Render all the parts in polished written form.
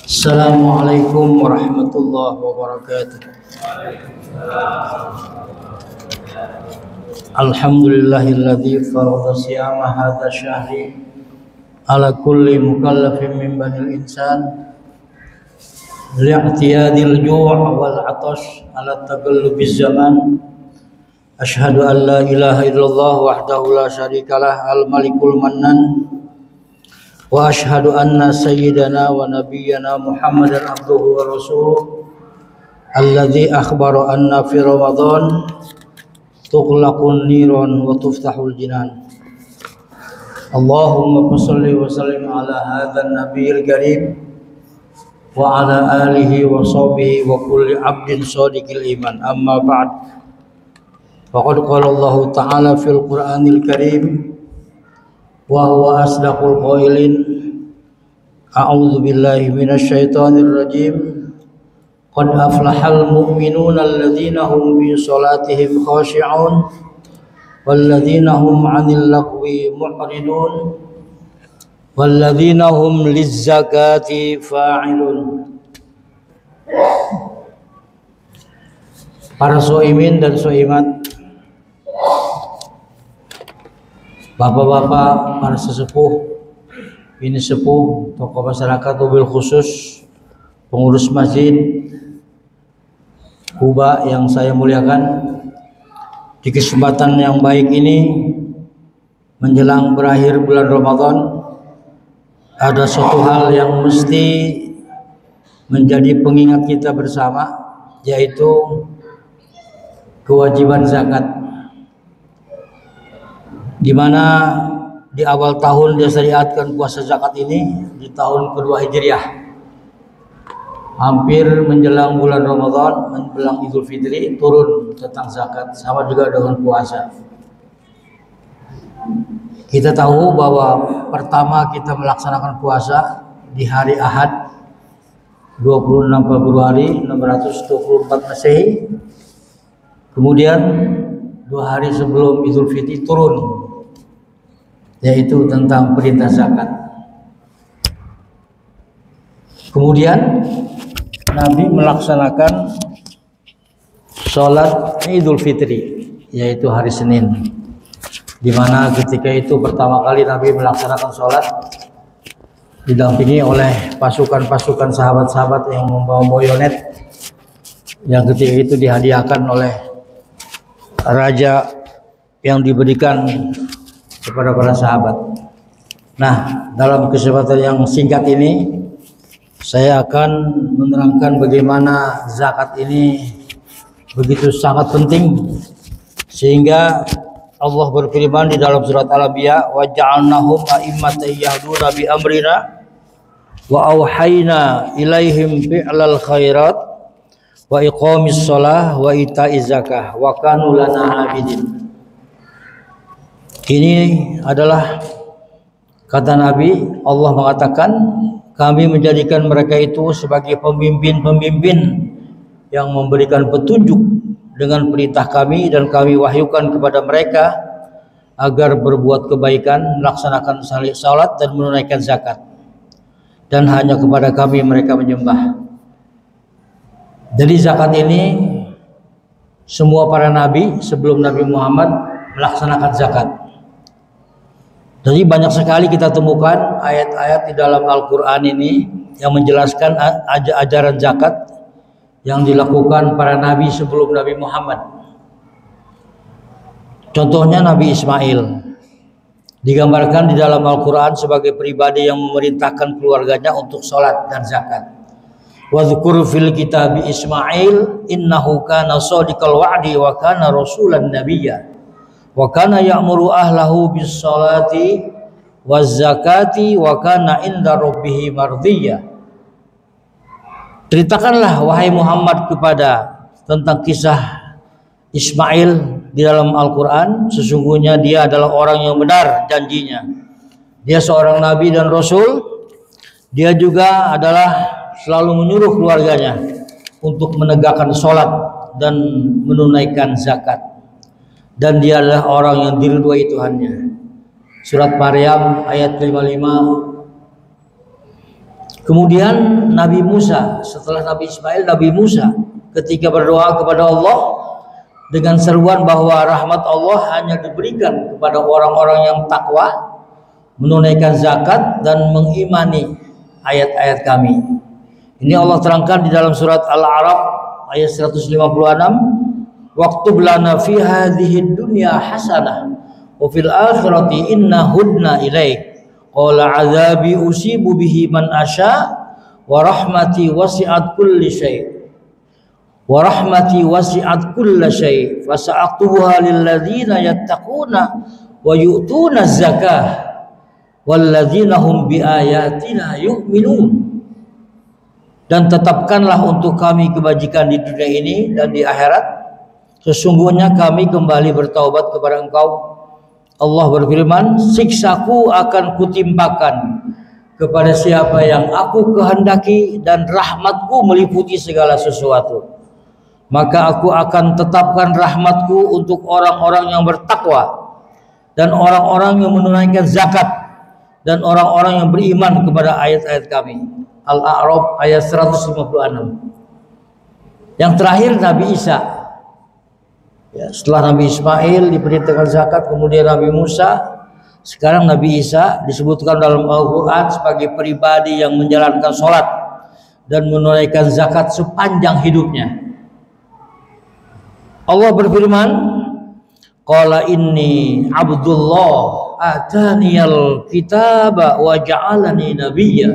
Assalamualaikum warahmatullahi wabarakatuh. Alhamdulillahilladzi farada siyama hadza syahri ala kulli mukallafin min banil insan li'tiyadil ju' wal 'atash ala taqallubiz zaman. Asyhadu an la ilaha illallah wahdahu la syarikalah al-malikul mannan wa asyhadu anna sayyidana wa nabiyyana Muhammadan abduhu wa rasuluh alladzi akhbara anna fi Ramadan tughlaqun niran wa tuftahul jinan. Allahumma shalli wa sallim ala hadzal nabiyil karim wa ala alihi wa sahbihi wa kulli abdin shadiqil iman. Amma ba'd. Faqad qala Allah ta'ala fil Qur'anil Karim wa huwa asdaqul qailin. A'udzu billahi minasy syaithanir rajim. Qad aflahal mu'minuna alladzina hum bi shalatihim khashi'un walladzina hum 'anil lagwi mu'ridun walladzina hum lizzakati fa'ilun. Para shaimin dan shaimat, bapak-bapak, para sesepuh, bini sepuh, tokoh masyarakat, mobil khusus, pengurus masjid Kuba yang saya muliakan, di kesempatan yang baik ini menjelang berakhir bulan Ramadan, ada suatu hal yang mesti menjadi pengingat kita bersama, yaitu kewajiban zakat, di mana di awal tahun disyariatkan puasa zakat ini di tahun kedua Hijriah. Hampir menjelang bulan Ramadan, menjelang Idul Fitri, turun tentang zakat, sama juga dengan puasa. Kita tahu bahwa pertama kita melaksanakan puasa di hari Ahad 26 Februari 624 Masehi. Kemudian 2 hari sebelum Idul Fitri turun, yaitu tentang perintah zakat. Kemudian Nabi melaksanakan sholat Idul Fitri, yaitu hari Senin, di mana ketika itu pertama kali Nabi melaksanakan sholat didampingi oleh pasukan-pasukan sahabat-sahabat yang membawa bayonet, yang ketika itu dihadiahkan oleh raja yang diberikan kepada para sahabat. Nah, dalam kesempatan yang singkat ini saya akan menerangkan bagaimana zakat ini begitu sangat penting, sehingga Allah berfirman di dalam surat Al-Anbiya, wa ja'alnahum a'immatan yahduna bi amrina wa auhayna ilaihim fi'lal khairat wa iqamis shalah wa ita'iz zakah wa kanu lana 'abidin. Ini adalah kata Nabi, Allah mengatakan, kami menjadikan mereka itu sebagai pemimpin-pemimpin yang memberikan petunjuk dengan perintah kami, dan kami wahyukan kepada mereka agar berbuat kebaikan, melaksanakan salat dan menunaikan zakat, dan hanya kepada kami mereka menyembah. Jadi zakat ini semua para nabi sebelum Nabi Muhammad melaksanakan zakat. Jadi banyak sekali kita temukan ayat-ayat di dalam Al-Quran ini yang menjelaskan ajaran zakat yang dilakukan para nabi sebelum Nabi Muhammad. Contohnya Nabi Ismail digambarkan di dalam Al-Quran sebagai pribadi yang memerintahkan keluarganya untuk sholat dan zakat. Wa dzkur fil kitabi Ismail innahu kana shadiqal wa'di wa kana rasulan nabiyya wa kana ya'muru ahlahu bis salati waz zakati wa kana inda rabbih mardiyya. Ceritakanlah wahai Muhammad kepada tentang kisah Ismail di dalam Al-Quran. Sesungguhnya dia adalah orang yang benar janjinya. Dia seorang nabi dan rasul. Dia juga adalah selalu menyuruh keluarganya untuk menegakkan sholat dan menunaikan zakat. Dan dia adalah orang yang diridhoi Tuhannya. Surat Maryam ayat 55 Kemudian Nabi Musa, setelah Nabi Ismail, Nabi Musa ketika berdoa kepada Allah dengan seruan bahwa rahmat Allah hanya diberikan kepada orang-orang yang takwa, menunaikan zakat dan mengimani ayat-ayat kami. Ini Allah terangkan di dalam surat Al-A'raf ayat 156, "Waktub lana fi hadhihi dunya hasanah wa fil akhirati inna hudna ilaik. Qala 'adzabi usibu bihi man asya wa rahmati wasi'at kulli syai'. Wa rahmati wasi'at kulli syai' fasa'aktubuha lil ladzina yattaquna wa yu'tuna zakah wal ladzina hum bi ayatina yu'minun." Dan tetapkanlah untuk kami kebajikan di dunia ini dan di akhirat. Sesungguhnya kami kembali bertaubat kepada Engkau. Allah berfirman, "Siksaku akan kutimpakan kepada siapa yang aku kehendaki dan rahmatku meliputi segala sesuatu. Maka aku akan tetapkan rahmatku untuk orang-orang yang bertakwa dan orang-orang yang menunaikan zakat dan orang-orang yang beriman kepada ayat-ayat kami." Al-A'raf ayat 156. Yang terakhir Nabi Isa. Ya, setelah Nabi Ismail diperintahkan zakat, kemudian Nabi Musa, sekarang Nabi Isa disebutkan dalam Al-Quran sebagai pribadi yang menjalankan sholat dan menunaikan zakat sepanjang hidupnya. Allah berfirman, "Qala inni Abdullah ataniyal kitaba wa ja'alani nabiyya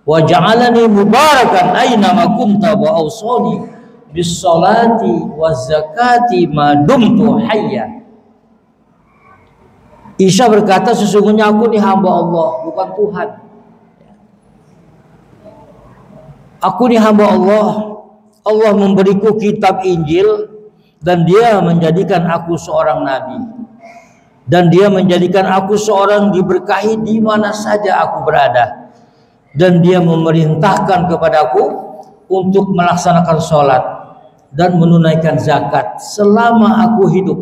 wa ja'alani mubarakan aina ma kunta wa awsani bis salati waz zakati ma dumtu hayya." Isa berkata, sesungguhnya aku ini hamba Allah, bukan Tuhan. Aku ini hamba Allah. Allah memberiku kitab Injil dan Dia menjadikan aku seorang nabi. Dan Dia menjadikan aku seorang diberkahi di mana saja aku berada. Dan Dia memerintahkan kepadaku untuk melaksanakan sholat dan menunaikan zakat selama aku hidup.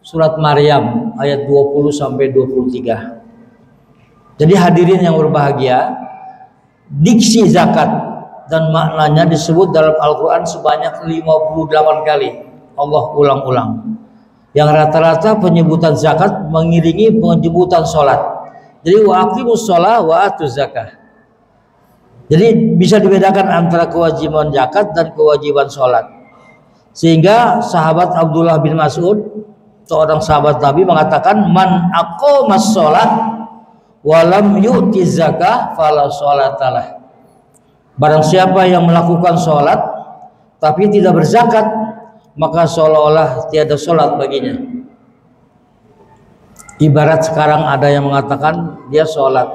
Surat Maryam ayat 20 sampai 23. Jadi hadirin yang berbahagia, diksi zakat dan maknanya disebut dalam Al-Quran sebanyak 58 kali. Allah ulang-ulang. Yang rata-rata penyebutan zakat mengiringi penyebutan sholat. Jadi wa aqimus sholat wa atuz zakah. Jadi bisa dibedakan antara kewajiban zakat dan kewajiban sholat. Sehingga sahabat Abdullah bin Mas'ud, seorang sahabat Nabi, mengatakan, "Man aqamas sholat walam yu'ti zakah fala sholatalah." Barang siapa yang melakukan sholat tapi tidak berzakat, maka seolah-olah tiada sholat baginya. Ibarat sekarang ada yang mengatakan dia sholat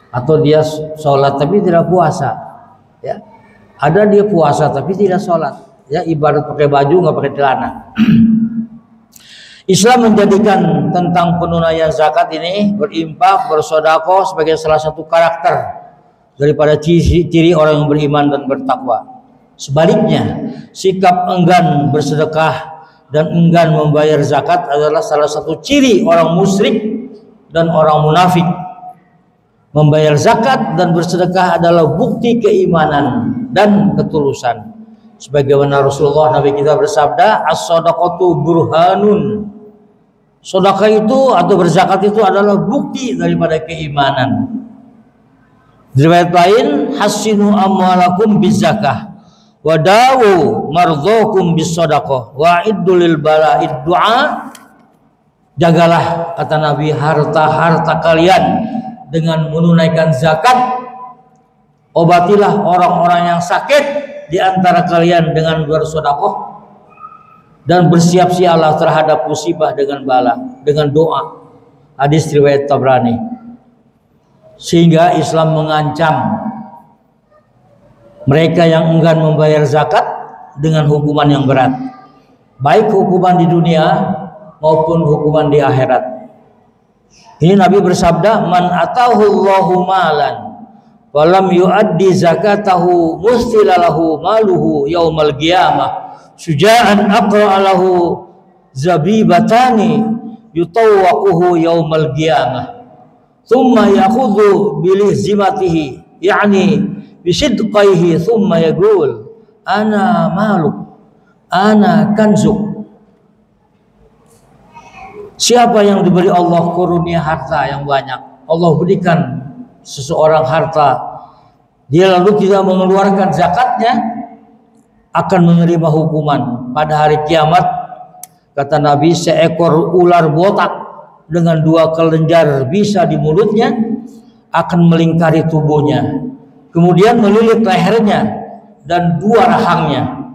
atau dia sholat tapi tidak puasa, ya. Ada dia puasa tapi tidak sholat. Ya, ibarat pakai baju nggak pakai celana. Islam menjadikan tentang penunaian zakat ini, berinfak, bersedekah sebagai salah satu karakter daripada ciri orang yang beriman dan bertakwa. Sebaliknya, sikap enggan bersedekah dan enggan membayar zakat adalah salah satu ciri orang musyrik dan orang munafik. Membayar zakat dan bersedekah adalah bukti keimanan dan ketulusan. Sebagaimana Rasulullah Nabi kita bersabda, "As-shadaqatu burhanun." Sedekah itu atau berzakat itu adalah bukti daripada keimanan. Di riwayat lain, "Hassinu amwalakum bizakah wa dawu mardhakum bisadaqah wa iddu lil bala'id du'a." Jagalah, kata Nabi, harta-harta kalian dengan menunaikan zakat. Obatilah orang-orang yang sakit di antara kalian dengan bersedekah, dan bersiap-siaplah terhadap musibah dengan bala, dengan doa. Hadis riwayat Tabrani. Sehingga Islam mengancam mereka yang enggan membayar zakat dengan hukuman yang berat, baik hukuman di dunia maupun hukuman di akhirat. Ini Nabi bersabda, "Man atahu Allahu malan walam yuaddi zakatahu mustilalahu maluhu yaumal qiyamah suja'an aqra'alahu zabibatani yutawwaquhu yaumal qiyamah thumma yakhudhu bilihzimatihi yani bisidqihi thumma yaqul ana maluk ana kanzuk. Siapa yang diberi Allah karunia harta yang banyak, Allah berikan seseorang harta, dia lalu tidak mengeluarkan zakatnya, akan menerima hukuman pada hari kiamat. Kata Nabi, seekor ular botak dengan 2 kelenjar bisa di mulutnya akan melingkari tubuhnya, kemudian melilit lehernya dan 2 rahangnya,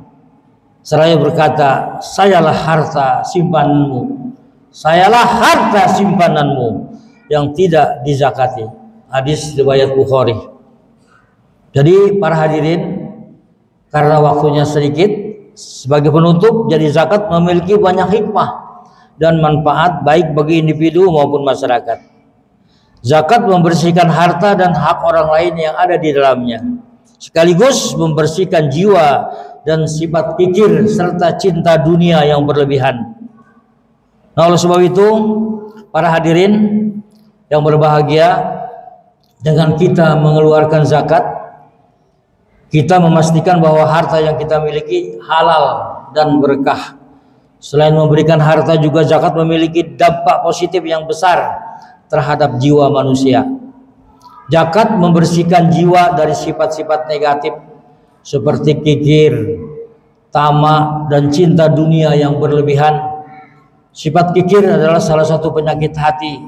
seraya berkata, sayalah harta simpananmu, sayalah harta simpananmu yang tidak dizakati. Hadis riwayat Bukhari. Jadi para hadirin, karena waktunya sedikit, sebagai penutup, jadi zakat memiliki banyak hikmah dan manfaat baik bagi individu maupun masyarakat. Zakat membersihkan harta dan hak orang lain yang ada di dalamnya, sekaligus membersihkan jiwa dan sifat kikir serta cinta dunia yang berlebihan. Nah, oleh sebab itu, para hadirin yang berbahagia, dengan kita mengeluarkan zakat, kita memastikan bahwa harta yang kita miliki halal dan berkah. Selain memberikan harta, juga zakat memiliki dampak positif yang besar terhadap jiwa manusia. Zakat membersihkan jiwa dari sifat-sifat negatif seperti kikir, tamak, dan cinta dunia yang berlebihan. Sifat kikir adalah salah satu penyakit hati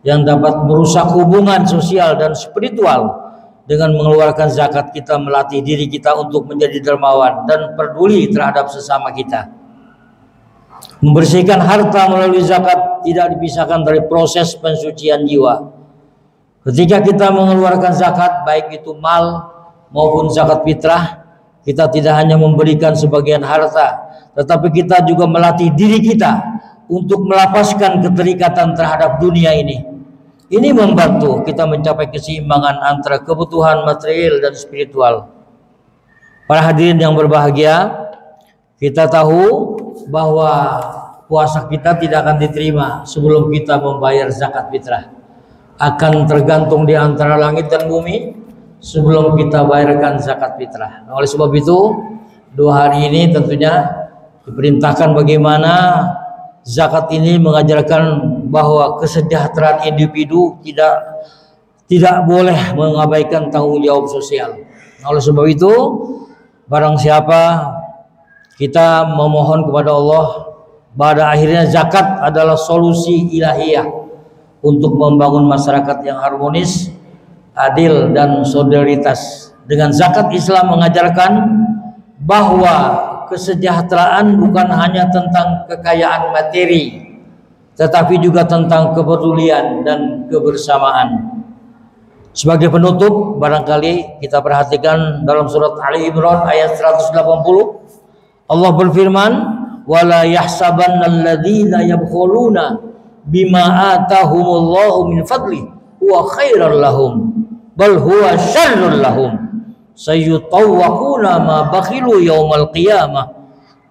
yang dapat merusak hubungan sosial dan spiritual. Dengan mengeluarkan zakat, kita melatih diri kita untuk menjadi dermawan dan peduli terhadap sesama kita. Membersihkan harta melalui zakat tidak dipisahkan dari proses pensucian jiwa. Ketika kita mengeluarkan zakat, baik itu mal maupun zakat fitrah, kita tidak hanya memberikan sebagian harta, tetapi kita juga melatih diri kita untuk melepaskan keterikatan terhadap dunia ini. Ini membantu kita mencapai keseimbangan antara kebutuhan material dan spiritual. Para hadirin yang berbahagia, kita tahu bahwa puasa kita tidak akan diterima sebelum kita membayar zakat fitrah. Akan tergantung di antara langit dan bumi sebelum kita bayarkan zakat fitrah. Nah, oleh sebab itu, 2 hari ini tentunya diperintahkan bagaimana zakat ini mengajarkan bahwa kesejahteraan individu tidak boleh mengabaikan tanggung jawab sosial. Nah, oleh sebab itu, barang siapa kita memohon kepada Allah, pada akhirnya zakat adalah solusi ilahiyah untuk membangun masyarakat yang harmonis, adil, dan solidaritas. Dengan zakat, Islam mengajarkan bahwa kesejahteraan bukan hanya tentang kekayaan materi, tetapi juga tentang kepedulian dan kebersamaan. Sebagai penutup, barangkali kita perhatikan dalam surat Ali Imran ayat 180, Allah berfirman, wala yahsabanna alladzina yabkhuluna bima atahumullahu min fadli huwa khairan lahum bal huwa syarrun lahum sayutawwaquna ma bakhilu yaumal qiyamah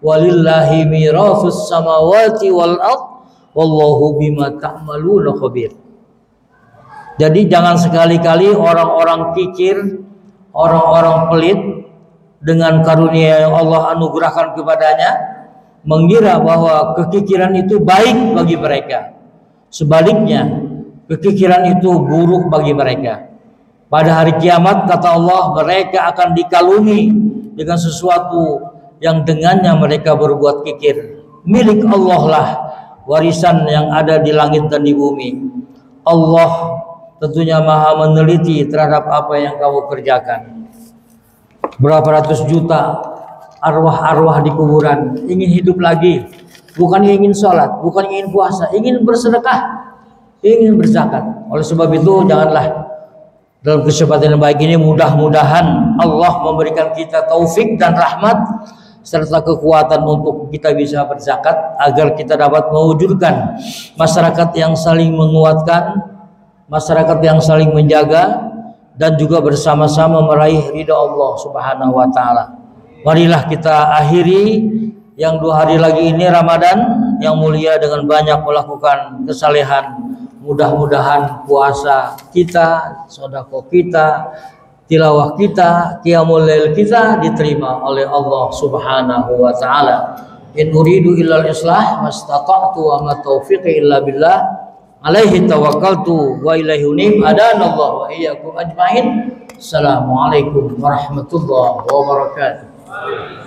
walillahi mirathus samawati wal ard wallahu bima ta'maluna khabir. Jadi jangan sekali-kali orang-orang kikir, orang-orang pelit dengan karunia yang Allah anugerahkan kepadanya mengira bahwa kekikiran itu baik bagi mereka. Sebaliknya, kekikiran itu buruk bagi mereka. Pada hari kiamat, kata Allah, mereka akan dikalungi dengan sesuatu yang dengannya mereka berbuat kikir. Milik Allah lah warisan yang ada di langit dan di bumi. Allah tentunya maha meneliti terhadap apa yang kamu kerjakan. Berapa ratus juta arwah-arwah di kuburan ingin hidup lagi, bukan ingin sholat, bukan ingin puasa, ingin bersedekah, ingin berzakat. Oleh sebab itu, janganlah dalam kesempatan yang baik ini, mudah-mudahan Allah memberikan kita taufik dan rahmat serta kekuatan untuk kita bisa berzakat, agar kita dapat mewujudkan masyarakat yang saling menguatkan, masyarakat yang saling menjaga, dan juga bersama-sama meraih ridha Allah Subhanahu wa taala. Marilah kita akhiri yang 2 hari lagi ini Ramadan yang mulia dengan banyak melakukan kesalehan. Mudah-mudahan puasa kita, sedekah kita, tilawah kita, qiyamul lail kita diterima oleh Allah Subhanahu wa taala. In uridu illal islah mastata'tu wa ma taufiqi illa billah. Alaihi tawakkaltu wa ilaihi unib. Adanallahu wa iyyakum ajmain. Assalamualaikum warahmatullahi wabarakatuh.